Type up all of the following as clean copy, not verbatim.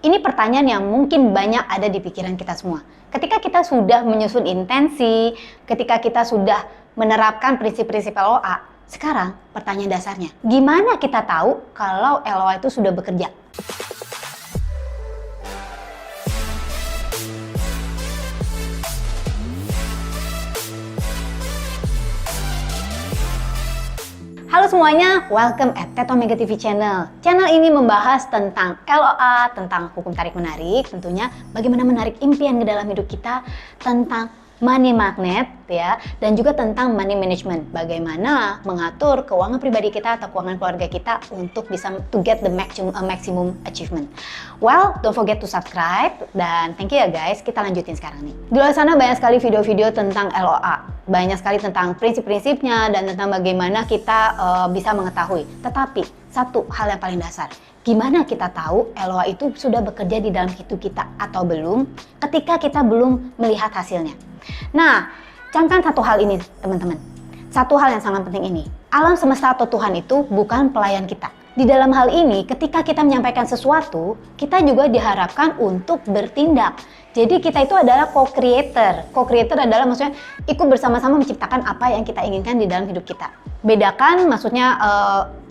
Ini pertanyaan yang mungkin banyak ada di pikiran kita semua. Ketika kita sudah menyusun intensi, ketika kita sudah menerapkan prinsip-prinsip LOA, sekarang pertanyaan dasarnya, gimana kita tahu kalau LOA itu sudah bekerja? Halo semuanya, welcome at Ted Omega TV Channel. Channel ini membahas tentang LOA, tentang hukum tarik menarik, tentunya bagaimana menarik impian ke dalam hidup kita, tentang money magnet ya, dan juga tentang money management, bagaimana mengatur keuangan pribadi kita atau keuangan keluarga kita untuk bisa to get the maximum achievement. Well, don't forget to subscribe dan thank you ya guys. Kita lanjutin sekarang nih. Di luar sana banyak sekali video-video tentang LOA, banyak sekali tentang prinsip-prinsipnya dan tentang bagaimana kita bisa mengetahui. Tetapi satu hal yang paling dasar, gimana kita tahu LOA itu sudah bekerja di dalam hidup kita atau belum ketika kita belum melihat hasilnya. Nah, camkan satu hal ini teman-teman. Satu hal yang sangat penting ini. Alam semesta atau Tuhan itu bukan pelayan kita. Di dalam hal ini, ketika kita menyampaikan sesuatu, kita juga diharapkan untuk bertindak. Jadi kita itu adalah co-creator. Co-creator adalah maksudnya ikut bersama-sama menciptakan apa yang kita inginkan di dalam hidup kita. Bedakan maksudnya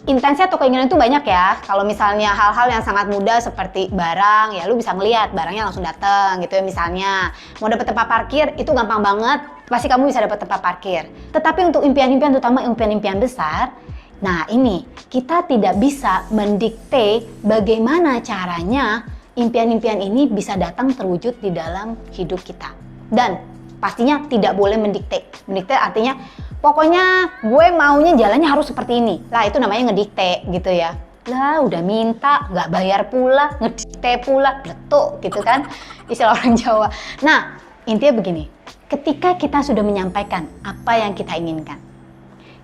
intensi atau keinginan itu banyak ya. Kalau misalnya hal-hal yang sangat mudah seperti barang, ya lu bisa ngelihat barangnya langsung datang gitu ya. Misalnya mau dapat tempat parkir itu gampang banget, pasti kamu bisa dapat tempat parkir. Tetapi untuk impian-impian, terutama impian-impian besar, nah ini kita tidak bisa mendikte bagaimana caranya impian-impian ini bisa datang terwujud di dalam hidup kita. Dan pastinya tidak boleh mendikte. Mendikte artinya pokoknya gue maunya jalannya harus seperti ini. Lah itu namanya ngedikte gitu ya. Lah udah minta, nggak bayar pula, ngedikte pula, bletuk gitu kan. Istilah orang Jawa. Nah intinya begini, ketika kita sudah menyampaikan apa yang kita inginkan,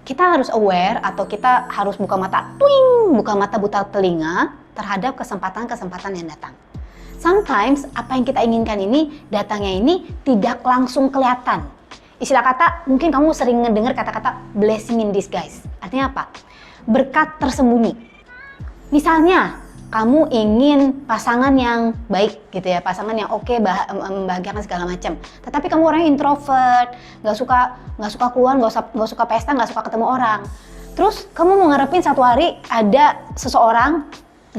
kita harus aware atau kita harus buka mata, buka mata buta telinga terhadap kesempatan-kesempatan yang datang. Sometimes apa yang kita inginkan ini, datangnya ini tidak langsung kelihatan. Istilah kata, mungkin kamu sering ngedengar kata-kata blessing in disguise. Artinya apa? Berkat tersembunyi. Misalnya, kamu ingin pasangan yang baik gitu ya, pasangan yang oke, membahagiakan segala macam. Tetapi kamu orang introvert, nggak suka keluar, nggak suka pesta, nggak suka ketemu orang. Terus kamu mau ngarepin satu hari ada seseorang,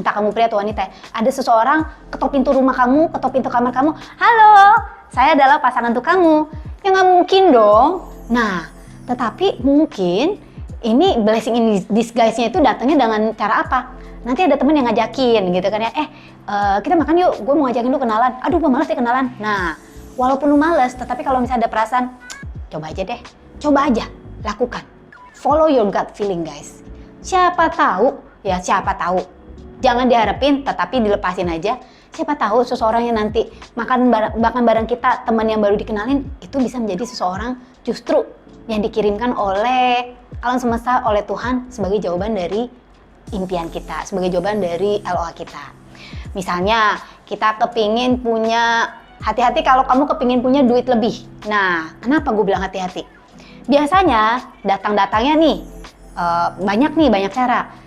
entah kamu pria atau wanita, ada seseorang ketok pintu rumah kamu, ketok pintu kamar kamu, halo, saya adalah pasangan untuk kamu. Ya nggak mungkin dong. Nah, tetapi mungkin ini blessing in disguise-nya itu datangnya dengan cara apa? Nanti ada temen yang ngajakin gitu kan ya, kita makan yuk, gue mau ngajakin lu kenalan. Aduh, gue males deh kenalan. Nah, walaupun lu males, tetapi kalau misalnya ada perasaan, coba aja deh, coba aja, lakukan. Follow your gut feeling guys. Siapa tahu, ya siapa tahu. Jangan diharapin, tetapi dilepasin aja. Siapa tahu seseorang yang nanti makan bareng kita, teman yang baru dikenalin, itu bisa menjadi seseorang justru yang dikirimkan oleh alam semesta, oleh Tuhan sebagai jawaban dari impian kita, sebagai jawaban dari LOA kita. Misalnya kita kepingin punya, hati-hati kalau kamu kepingin punya duit lebih. Nah, kenapa gue bilang hati-hati? Biasanya datang-datangnya nih banyak cara.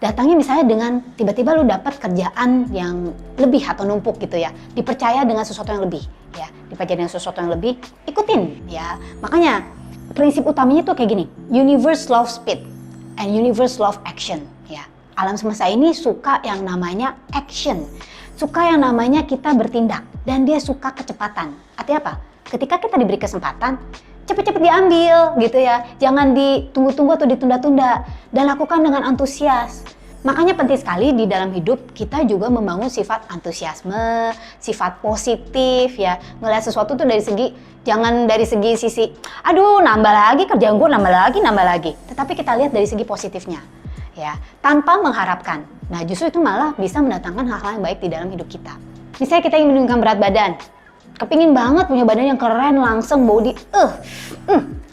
Datangnya misalnya dengan tiba-tiba lu dapat kerjaan yang lebih atau numpuk gitu ya, dipercaya dengan sesuatu yang lebih ya, dipercaya dengan sesuatu yang lebih, ikutin ya. Makanya prinsip utamanya tuh kayak gini, universe love speed and universe love action ya. Alam semesta ini suka yang namanya action, suka yang namanya kita bertindak, dan dia suka kecepatan. Artinya apa? Ketika kita diberi kesempatan, cepet-cepet diambil gitu ya, jangan ditunggu-tunggu atau ditunda-tunda, dan lakukan dengan antusias. Makanya penting sekali di dalam hidup kita juga membangun sifat antusiasme, sifat positif ya. Ngelihat sesuatu tuh dari segi, jangan dari sisi, aduh nambah lagi kerjaan gue, nambah lagi. Tetapi kita lihat dari segi positifnya ya, tanpa mengharapkan. Nah justru itu malah bisa mendatangkan hal-hal yang baik di dalam hidup kita. Misalnya kita ingin menurunkan berat badan, kepingin banget punya badan yang keren, langseng, body,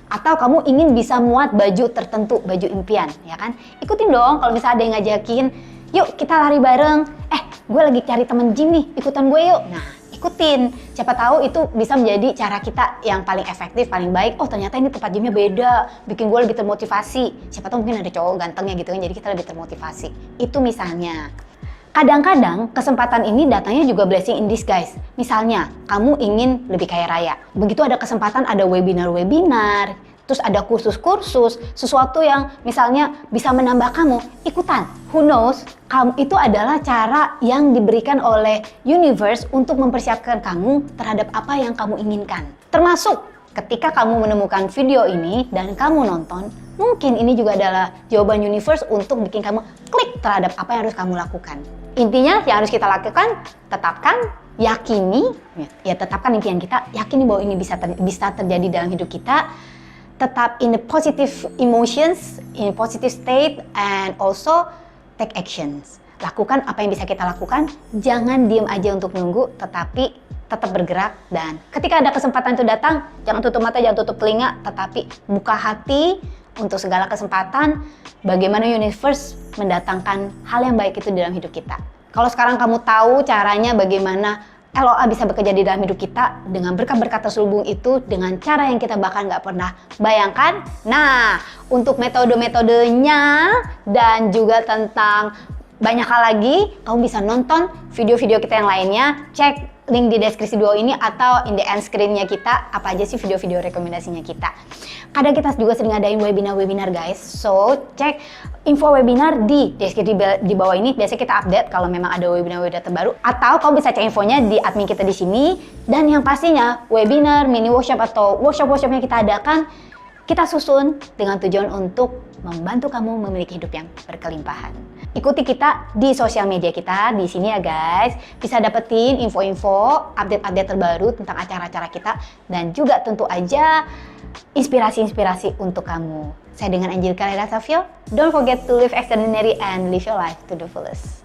atau kamu ingin bisa muat baju tertentu, baju impian, ya kan? Ikutin dong kalau misalnya ada yang ngajakin, yuk kita lari bareng, gue lagi cari temen gym nih, ikutan gue yuk. Nah, ikutin. Siapa tahu itu bisa menjadi cara kita yang paling efektif, paling baik. Oh ternyata ini tempat gymnya beda, bikin gue lebih termotivasi. Siapa tahu mungkin ada cowok gantengnya gitu kan, jadi kita lebih termotivasi. Itu misalnya. Kadang-kadang kesempatan ini datangnya juga blessing in disguise. Misalnya, kamu ingin lebih kaya raya. Begitu ada kesempatan, ada webinar-webinar, terus ada kursus-kursus, sesuatu yang misalnya bisa menambah kamu, ikutan. Who knows, kamu itu adalah cara yang diberikan oleh universe untuk mempersiapkan kamu terhadap apa yang kamu inginkan. Termasuk ketika kamu menemukan video ini dan kamu nonton, mungkin ini juga adalah jawaban universe untuk bikin kamu klik terhadap apa yang harus kamu lakukan. Intinya yang harus kita lakukan, tetapkan, yakini, tetapkan impian kita, yakini bahwa ini bisa terjadi dalam hidup kita. Tetap in the positive emotions, in a positive state, and also take actions. Lakukan apa yang bisa kita lakukan, jangan diam aja untuk nunggu, tetapi tetap bergerak. Dan ketika ada kesempatan itu datang, jangan tutup mata, jangan tutup telinga, tetapi buka hati untuk segala kesempatan, bagaimana universe mendatangkan hal yang baik itu dalam hidup kita. Kalau sekarang kamu tahu caranya bagaimana LOA bisa bekerja di dalam hidup kita dengan berkat-berkat terselubung itu dengan cara yang kita bahkan nggak pernah bayangkan. Nah, untuk metode-metodenya dan juga tentang banyak hal lagi, kamu bisa nonton video-video kita yang lainnya. Cek link di deskripsi bawah ini atau in the end screen-nya kita, apa aja sih video-video rekomendasinya kita. Kadang kita juga sering ngadain webinar-webinar guys, so cek info webinar di deskripsi di bawah ini. Biasanya kita update kalau memang ada webinar-webinar terbaru, atau kamu bisa cek infonya di admin kita di sini. Dan yang pastinya webinar, mini workshop atau workshop-workshop yang kita adakan, kita susun dengan tujuan untuk membantu kamu memiliki hidup yang berkelimpahan. Ikuti kita di sosial media kita di sini ya guys. Bisa dapetin info-info, update-update terbaru tentang acara-acara kita, dan juga tentu aja inspirasi-inspirasi untuk kamu. Saya dengan Angelica Leda Savio. Don't forget to live extraordinary and live your life to the fullest.